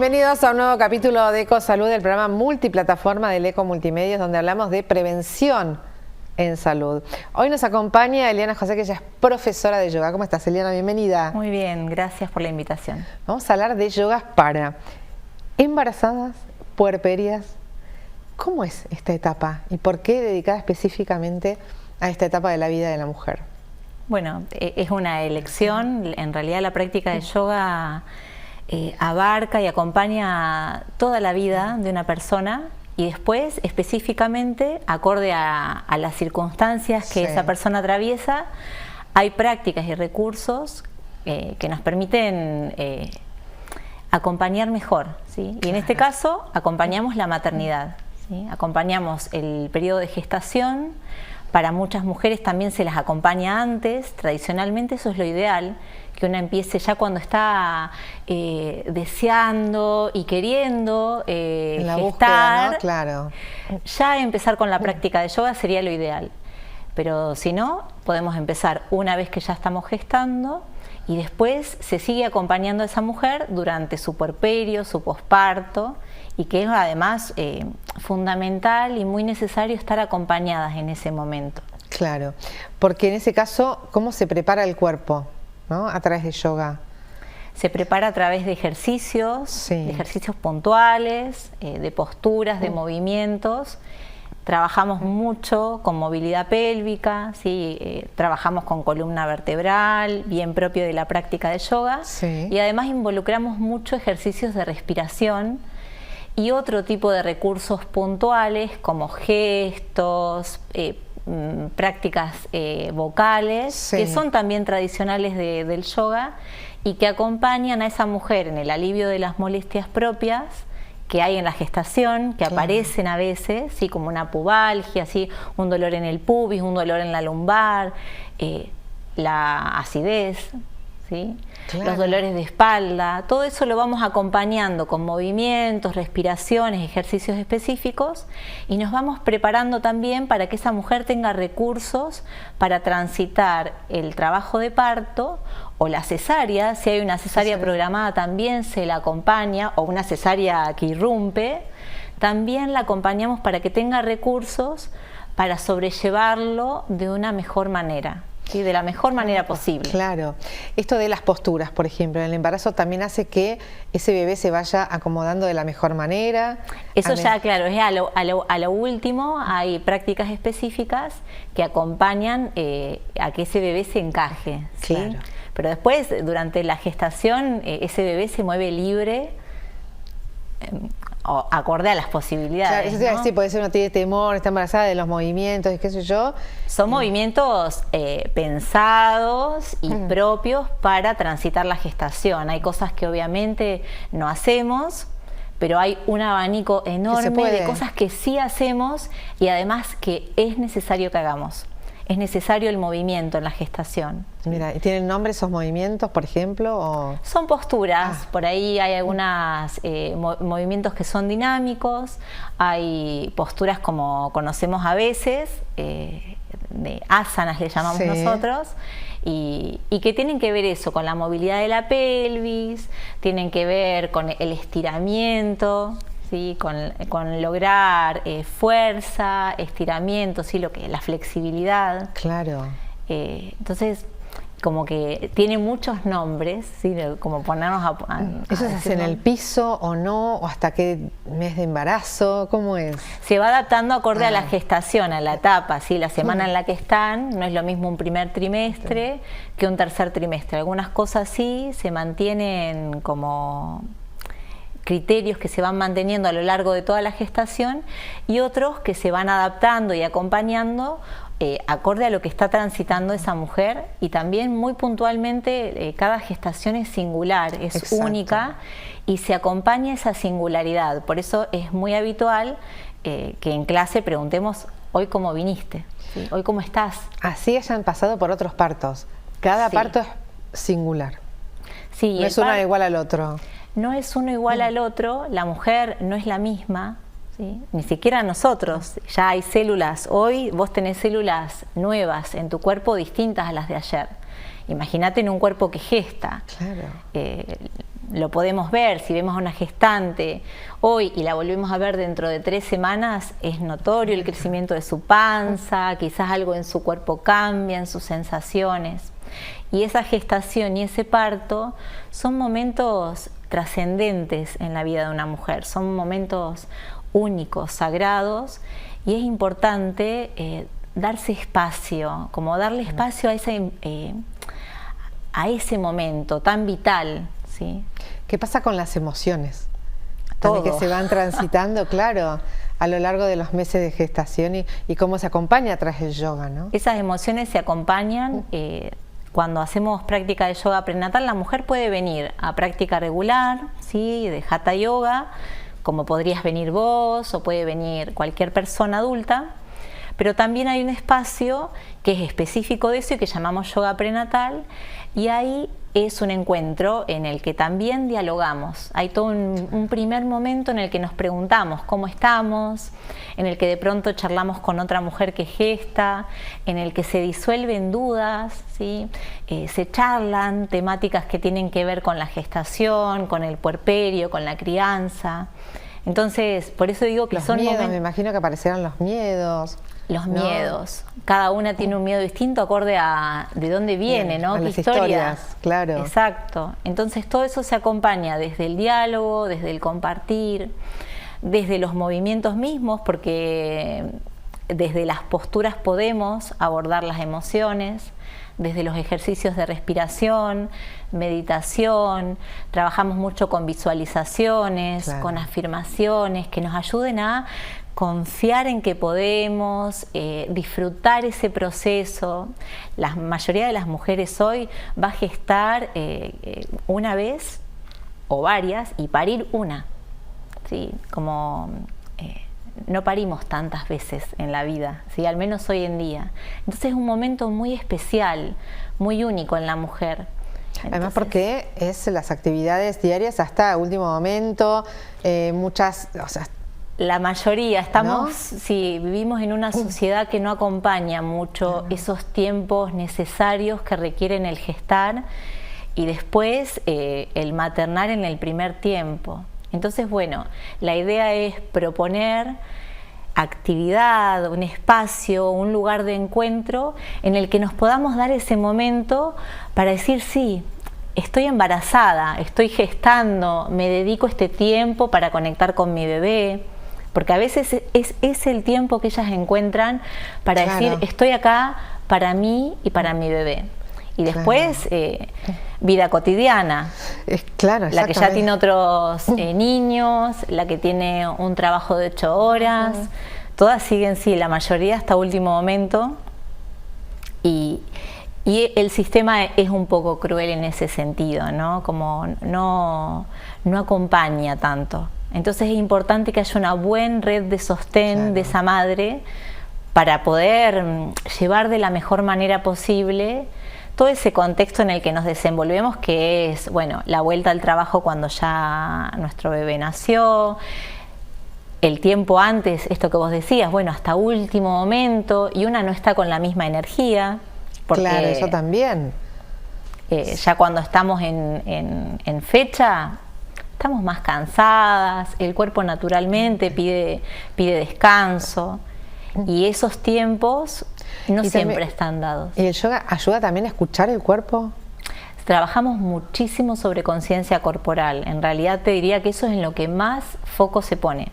Bienvenidos a un nuevo capítulo de EcoSalud, el programa multiplataforma del Eco Multimedios, donde hablamos de prevención en salud. Hoy nos acompaña Eliana José, que ella es profesora de yoga. ¿Cómo estás, Eliana? Bienvenida. Muy bien, gracias por la invitación. Vamos a hablar de yoga para embarazadas, puerperias. ¿Cómo es esta etapa y por qué dedicada específicamente a esta etapa de la vida de la mujer? Bueno, es una elección. En realidad la práctica de yoga abarca y acompaña toda la vida de una persona y después específicamente, acorde a las circunstancias que esa persona atraviesa, hay prácticas y recursos que nos permiten acompañar mejor, ¿sí? Y en este caso acompañamos la maternidad, ¿sí? Acompañamos el periodo de gestación. Para muchas mujeres también se las acompaña antes. Tradicionalmente eso es lo ideal, que una empiece ya cuando está deseando y queriendo la gestar, búsqueda, ¿no? Claro. Ya empezar con la práctica de yoga sería lo ideal. Pero si no, podemos empezar una vez que ya estamos gestando y después se sigue acompañando a esa mujer durante su puerperio, su posparto, y que es además fundamental y muy necesario estar acompañadas en ese momento. Claro, porque en ese caso, ¿cómo se prepara el cuerpo, ¿no? A través de yoga. Se prepara a través de ejercicios puntuales, de posturas, de movimientos. Trabajamos mucho con movilidad pélvica, ¿sí? Trabajamos con columna vertebral, bien propio de la práctica de yoga, y además involucramos mucho ejercicios de respiración y otro tipo de recursos puntuales como gestos, prácticas vocales, que son también tradicionales del yoga y que acompañan a esa mujer en el alivio de las molestias propias que hay en la gestación, que aparecen a veces, ¿sí? Como una pubalgia, ¿sí? Un dolor en el pubis, un dolor en la lumbar, la acidez, ¿sí? Los dolores de espalda. Todo eso lo vamos acompañando con movimientos, respiraciones, ejercicios específicos, y nos vamos preparando también para que esa mujer tenga recursos para transitar el trabajo de parto o la cesárea. Si hay una cesárea programada también se la acompaña, o una cesárea que irrumpe, también la acompañamos para que tenga recursos para sobrellevarlo de una mejor manera. Sí, de la mejor manera posible. Claro. Esto de las posturas, por ejemplo, en el embarazo también hace que ese bebé se vaya acomodando de la mejor manera. Eso ya, claro, es a lo último. Hay prácticas específicas que acompañan a que ese bebé se encaje, ¿sí? Claro. Pero después, durante la gestación, ese bebé se mueve libre, acorde a las posibilidades. Claro, eso ¿no? Sí, puede ser, uno tiene temor, está embarazada, de los movimientos, qué sé yo. Son movimientos pensados y propios para transitar la gestación. Hay cosas que obviamente no hacemos, pero hay un abanico enorme de cosas que sí hacemos y además que es necesario que hagamos. Es necesario el movimiento en la gestación. Mira, ¿y tienen nombre esos movimientos, por ejemplo? ¿O? Son posturas, por ahí hay algunos movimientos que son dinámicos, hay posturas como conocemos a veces, de asanas le llamamos nosotros, y que tienen que ver eso, con la movilidad de la pelvis, tienen que ver con el estiramiento, ¿sí? Con lograr fuerza, estiramiento, ¿sí? La flexibilidad. Claro. Entonces, como que tiene muchos nombres, ¿sí? Como ponernos a ¿Eso se hace en el piso o no? ¿O hasta qué mes de embarazo? ¿Cómo es? Se va adaptando acorde a la gestación, a la etapa, ¿sí? La semana en la que están. No es lo mismo un primer trimestre que un tercer trimestre. Algunas cosas sí se mantienen como criterios que se van manteniendo a lo largo de toda la gestación, y otros que se van adaptando y acompañando acorde a lo que está transitando esa mujer, y también muy puntualmente cada gestación es singular, es única, y se acompaña esa singularidad. Por eso es muy habitual que en clase preguntemos: hoy cómo viniste, ¿sí? Hoy cómo estás. Así hayan pasado por otros partos. Cada parto es singular. Sí, no es uno igual al otro. No es uno igual al otro, la mujer no es la misma, ¿sí? Ni siquiera nosotros. Ya hay células, hoy vos tenés células nuevas en tu cuerpo distintas a las de ayer. Imagínate en un cuerpo que gesta. Claro. lo podemos ver. Si vemos a una gestante hoy y la volvemos a ver dentro de 3 semanas, es notorio el crecimiento de su panza, quizás algo en su cuerpo cambia, en sus sensaciones. Y esa gestación y ese parto son momentos trascendentes en la vida de una mujer, son momentos únicos, sagrados, y es importante darse espacio, como darle espacio a ese momento tan vital, ¿sí? ¿Qué pasa con las emociones? También que se van transitando, claro, a lo largo de los meses de gestación y cómo se acompaña tras el yoga, ¿no? Esas emociones se acompañan cuando hacemos práctica de yoga prenatal. La mujer puede venir a práctica regular, ¿sí?, de Hatha Yoga, como podrías venir vos o puede venir cualquier persona adulta, pero también hay un espacio que es específico de eso y que llamamos yoga prenatal, y ahí es un encuentro en el que también dialogamos. Hay todo un primer momento en el que nos preguntamos cómo estamos, en el que de pronto charlamos con otra mujer que gesta, en el que se disuelven dudas, ¿sí? Se charlan temáticas que tienen que ver con la gestación, con el puerperio, con la crianza. Entonces, por eso digo que los son miedos, me imagino que aparecerán los miedos. Los miedos. Cada una tiene un miedo distinto acorde a de dónde viene, ¿no? ¿Qué historias? Claro. Exacto. Entonces todo eso se acompaña desde el diálogo, desde el compartir, desde los movimientos mismos, porque desde las posturas podemos abordar las emociones, desde los ejercicios de respiración, meditación, trabajamos mucho con visualizaciones, claro, con afirmaciones que nos ayuden a confiar en que podemos disfrutar ese proceso. La mayoría de las mujeres hoy va a gestar una vez o varias y parir una, ¿sí? Como no parimos tantas veces en la vida, ¿sí? Al menos hoy en día. Entonces es un momento muy especial, muy único en la mujer. Además porque es las actividades diarias hasta último momento, muchas, o sea, la mayoría estamos, ¿no? Sí, vivimos en una sociedad que no acompaña mucho esos tiempos necesarios que requieren el gestar y después el maternar en el primer tiempo. Entonces, bueno, la idea es proponer actividad, un espacio, un lugar de encuentro en el que nos podamos dar ese momento para decir sí, estoy embarazada, estoy gestando, me dedico este tiempo para conectar con mi bebé, porque a veces es el tiempo que ellas encuentran para decir estoy acá para mí y para mi bebé. Y después, vida cotidiana, claro, la que ya tiene otros niños, la que tiene un trabajo de 8 horas, todas siguen, sí, la mayoría hasta último momento, y el sistema es un poco cruel en ese sentido, ¿no? Como no acompaña tanto. Entonces es importante que haya una buena red de sostén de esa madre para poder llevar de la mejor manera posible todo ese contexto en el que nos desenvolvemos, que es, bueno, la vuelta al trabajo cuando ya nuestro bebé nació, el tiempo antes, esto que vos decías, bueno, hasta último momento, y una no está con la misma energía. Porque, claro, eso también. Ya cuando estamos en fecha, estamos más cansadas, el cuerpo naturalmente pide descanso, y esos tiempos no siempre están dados. ¿Y el yoga ayuda también a escuchar el cuerpo? Trabajamos muchísimo sobre conciencia corporal. En realidad te diría que eso es en lo que más foco se pone.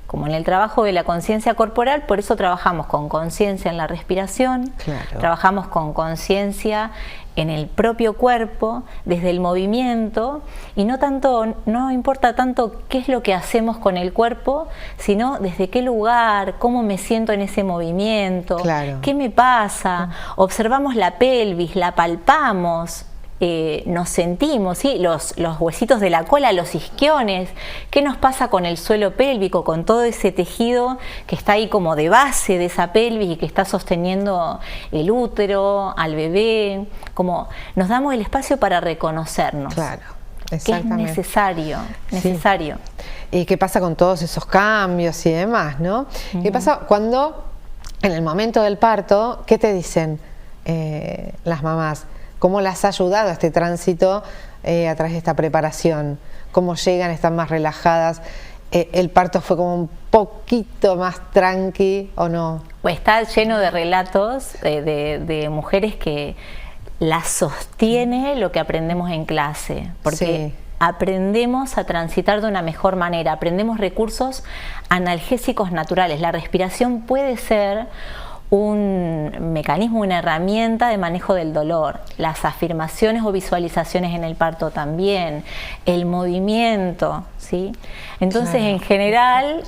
Como en el trabajo de la conciencia corporal, por eso trabajamos con conciencia en la respiración, trabajamos con conciencia en el propio cuerpo, desde el movimiento, y no importa tanto qué es lo que hacemos con el cuerpo, sino desde qué lugar, cómo me siento en ese movimiento, qué me pasa. Observamos la pelvis, la palpamos, nos sentimos, ¿sí? Los huesitos de la cola, los isquiones, qué nos pasa con el suelo pélvico, con todo ese tejido que está ahí como de base de esa pelvis y que está sosteniendo el útero, al bebé, como nos damos el espacio para reconocernos. Claro, exactamente. Que es necesario. Sí. ¿Y qué pasa con todos esos cambios y demás, no? ¿Qué pasa cuando en el momento del parto, qué te dicen las mamás? ¿cómo las ha ayudado a este tránsito a través de esta preparación? ¿Cómo llegan, están más relajadas? ¿El parto fue como un poquito más tranqui o no? Pues está lleno de relatos de mujeres que las sostiene lo que aprendemos en clase, porque aprendemos a transitar de una mejor manera, aprendemos recursos analgésicos naturales. La respiración puede ser un mecanismo, una herramienta de manejo del dolor. Las afirmaciones o visualizaciones en el parto también, el movimiento, ¿sí? Entonces, en general,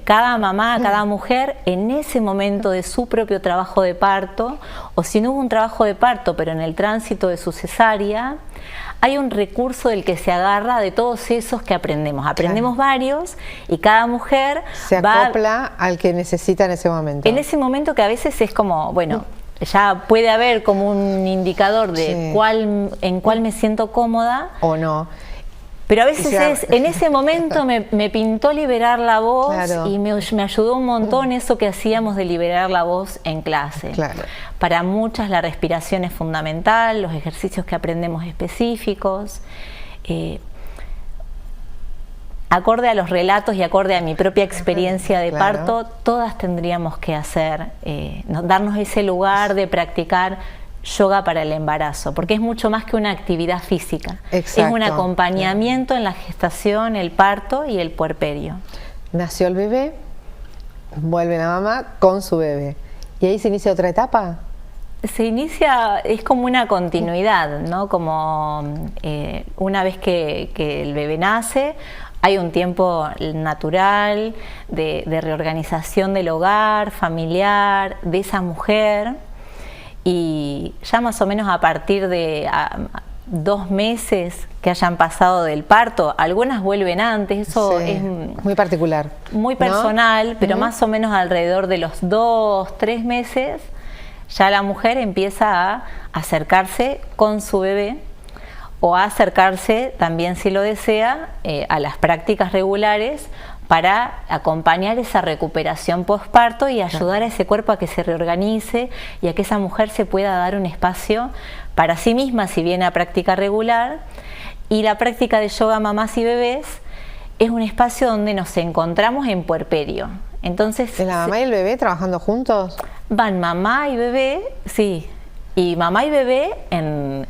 cada mamá, cada mujer, en ese momento de su propio trabajo de parto, o si no hubo un trabajo de parto, pero en el tránsito de su cesárea, hay un recurso del que se agarra de todos esos que aprendemos. Aprendemos varios y cada mujer se acopla al que necesita en ese momento. En ese momento que a veces es como, bueno, ya puede haber como un indicador de en cuál me siento cómoda. O no. Pero a veces en ese momento me pintó liberar la voz y me ayudó un montón eso que hacíamos de liberar la voz en clase. Para muchas la respiración es fundamental, los ejercicios que aprendemos específicos. Acorde a los relatos y acorde a mi propia experiencia de parto, todas tendríamos que hacer, darnos ese lugar de practicar yoga para el embarazo, porque es mucho más que una actividad física. Es un acompañamiento en la gestación, el parto y el puerperio. Nació el bebé, vuelve la mamá con su bebé. ¿Y ahí se inicia otra etapa? Se inicia, es como una continuidad, ¿no? Como una vez que el bebé nace, hay un tiempo natural de reorganización del hogar, familiar, de esa mujer. Y ya más o menos a partir de 2 meses que hayan pasado del parto, algunas vuelven antes, eso es muy particular, muy personal, ¿no? Pero más o menos alrededor de los 2, 3 meses ya la mujer empieza a acercarse con su bebé o a acercarse también, si lo desea, a las prácticas regulares para acompañar esa recuperación postparto y ayudar a ese cuerpo a que se reorganice y a que esa mujer se pueda dar un espacio para sí misma si viene a práctica regular. Y la práctica de yoga mamás y bebés es un espacio donde nos encontramos en puerperio. Entonces, ¿la mamá y el bebé trabajando juntos? Van mamá y bebé, sí. Y mamá y bebé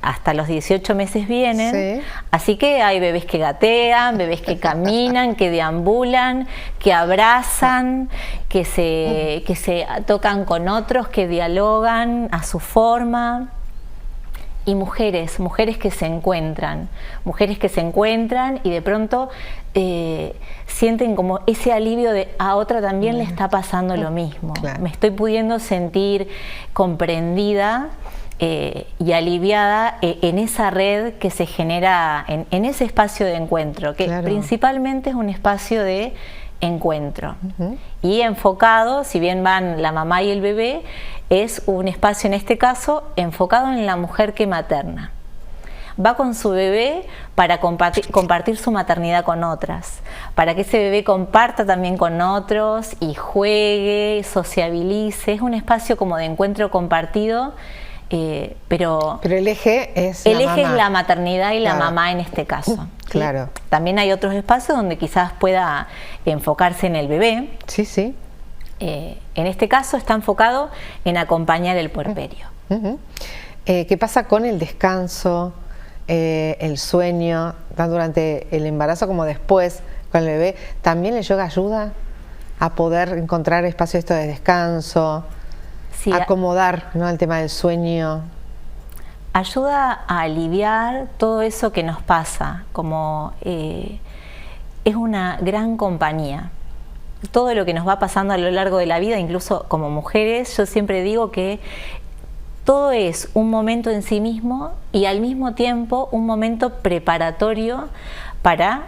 hasta los 18 meses vienen, así que hay bebés que gatean, bebés que caminan, que deambulan, que abrazan, que se tocan con otros, que dialogan a su forma. Y mujeres que se encuentran y de pronto sienten como ese alivio de a otra también le está pasando lo mismo. Me estoy pudiendo sentir comprendida y aliviada en esa red que se genera en ese espacio de encuentro, que principalmente es un espacio de encuentro y enfocado, si bien van la mamá y el bebé, es un espacio en este caso enfocado en la mujer que materna. Va con su bebé para compartir su maternidad con otras, para que ese bebé comparta también con otros y juegue, sociabilice. Es un espacio como de encuentro compartido, pero el eje es la maternidad y la mamá en este caso. ¿Sí? También hay otros espacios donde quizás pueda enfocarse en el bebé. En este caso está enfocado en acompañar el puerperio. ¿Qué pasa con el descanso, el sueño, tanto durante el embarazo como después con el bebé? ¿También el yoga ayuda a poder encontrar espacios de descanso, acomodar, ¿no?, el tema del sueño? Ayuda a aliviar todo eso que nos pasa, como es una gran compañía. Todo lo que nos va pasando a lo largo de la vida, incluso como mujeres, yo siempre digo que todo es un momento en sí mismo y al mismo tiempo un momento preparatorio para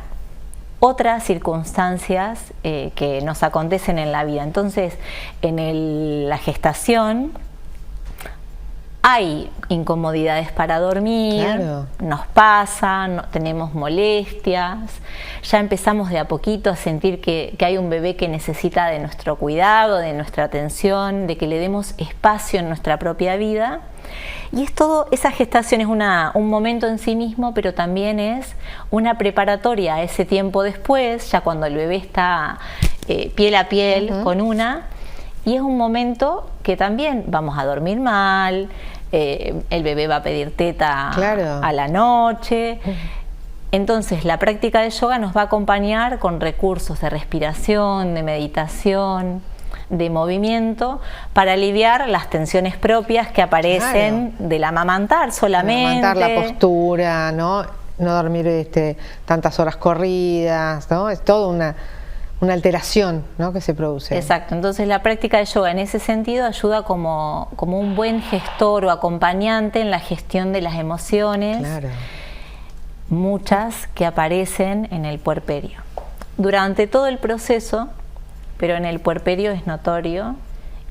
otras circunstancias que nos acontecen en la vida. Entonces, en la gestación hay incomodidades para dormir, claro, nos pasa, tenemos molestias, ya empezamos de a poquito a sentir que hay un bebé que necesita de nuestro cuidado, de nuestra atención, de que le demos espacio en nuestra propia vida. Y es todo, esa gestación es un momento en sí mismo, pero también es una preparatoria a ese tiempo después, ya cuando el bebé está piel a piel con una, y es un momento que también vamos a dormir mal, el bebé va a pedir teta, claro, a la noche. Entonces la práctica de yoga nos va a acompañar con recursos de respiración, de meditación, de movimiento, para aliviar las tensiones propias que aparecen, claro, del amamantar solamente. Amamantar, la postura, no dormir tantas horas corridas, ¿no? Es toda una alteración, ¿no?, que se produce. Exacto, entonces la práctica de yoga en ese sentido ayuda como un buen gestor o acompañante en la gestión de las emociones, claro, muchas que aparecen en el puerperio. Durante todo el proceso, pero en el puerperio es notorio,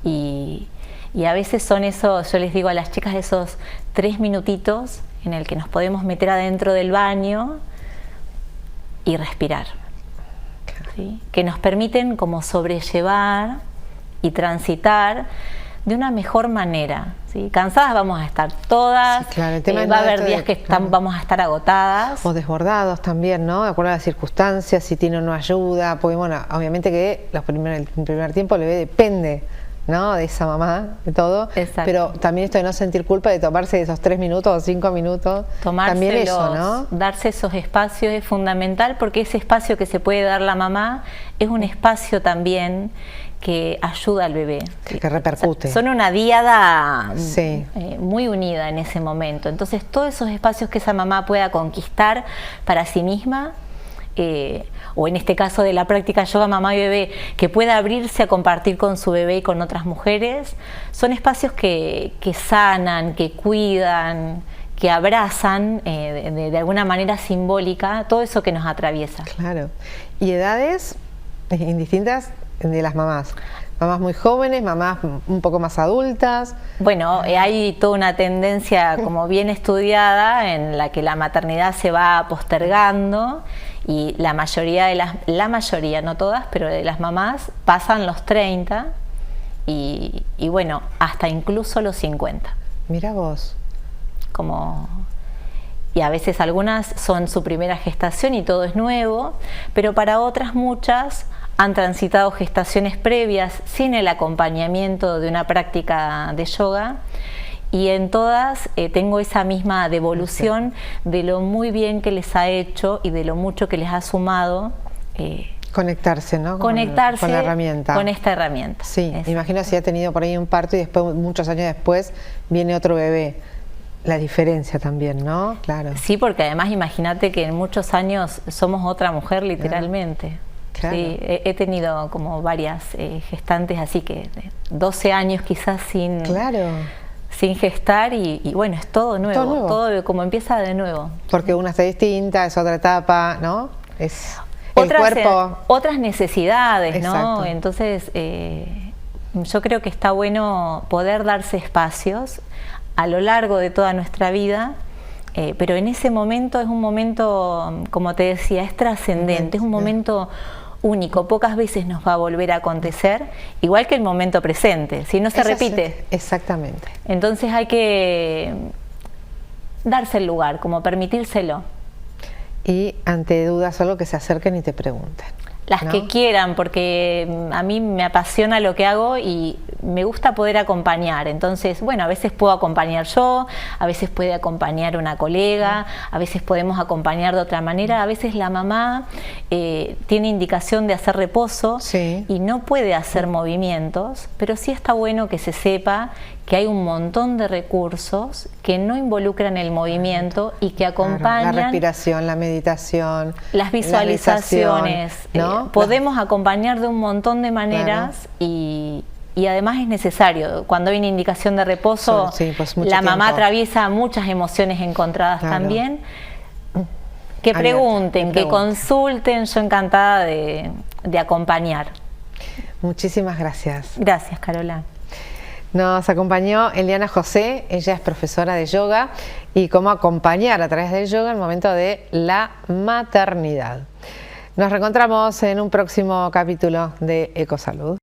y a veces son esos, yo les digo a las chicas, esos 3 minutitos en el que nos podemos meter adentro del baño y respirar, ¿sí?, que nos permiten como sobrellevar y transitar de una mejor manera, ¿sí? Cansadas vamos a estar todas, sí, claro, el tema va a haber días que claro, vamos a estar agotadas. O desbordados también, ¿no? De acuerdo a las circunstancias, si tiene o no ayuda, porque bueno, obviamente que el primer tiempo el bebé depende, ¿no?, de esa mamá, de todo. Exacto. Pero también esto de no sentir culpa de tomarse esos 3 minutos o 5 minutos, también eso, ¿no? Darse esos espacios es fundamental, porque ese espacio que se puede dar la mamá es un espacio también que ayuda al bebé. Que repercute. O sea, son una díada, sí, muy unida en ese momento. Entonces todos esos espacios que esa mamá pueda conquistar para sí misma, o en este caso de la práctica yoga mamá y bebé, que pueda abrirse a compartir con su bebé y con otras mujeres, son espacios que sanan, que cuidan, que abrazan de alguna manera simbólica todo eso que nos atraviesa. Claro. ¿Y edades indistintas de las mamás? Mamás muy jóvenes, mamás un poco más adultas. Bueno, hay toda una tendencia como bien estudiada en la que la maternidad se va postergando, y la mayoría, no todas, pero de las mamás pasan los 30 y bueno, hasta incluso los 50. Mira vos. Y a veces algunas son su primera gestación y todo es nuevo, pero para otras muchas han transitado gestaciones previas sin el acompañamiento de una práctica de yoga, y en todas tengo esa misma devolución de lo muy bien que les ha hecho y de lo mucho que les ha sumado. Conectarse, ¿no? Conectarse con la herramienta. Con esta herramienta. Sí, imagino si ha tenido por ahí un parto y después, muchos años después, viene otro bebé. La diferencia también, ¿no? Claro. Sí, porque además imagínate que en muchos años somos otra mujer literalmente. Claro. Sí, he tenido como varias gestantes, así que 12 años quizás sin gestar, y bueno, es todo nuevo, todo como empieza de nuevo. Porque una está distinta, es otra etapa, ¿no? Es otras necesidades, exacto, ¿no? Entonces yo creo que está bueno poder darse espacios a lo largo de toda nuestra vida, pero en ese momento es un momento, como te decía, es trascendente, es un momento único, pocas veces nos va a volver a acontecer, igual que el momento presente, si no se repite. Exactamente. Entonces hay que darse el lugar, como permitírselo. Y ante dudas solo que se acerquen y te pregunten. Las que quieran, porque a mí me apasiona lo que hago y me gusta poder acompañar. Entonces, bueno, a veces puedo acompañar yo, a veces puede acompañar una colega, a veces podemos acompañar de otra manera. A veces la mamá tiene indicación de hacer reposo y no puede hacer movimientos, pero sí está bueno que se sepa que hay un montón de recursos que no involucran el movimiento y que acompañan la respiración, la meditación, las visualizaciones, ¿no? Podemos acompañar de un montón de maneras, y además es necesario. Cuando hay una indicación de reposo, pues la mamá atraviesa muchas emociones encontradas también. Que pregunten, que consulten, yo encantada de acompañar. Muchísimas gracias. Gracias, Carola. Nos acompañó Eliana José, ella es profesora de yoga y cómo acompañar a través del yoga el momento de la maternidad. Nos reencontramos en un próximo capítulo de Ecosalud.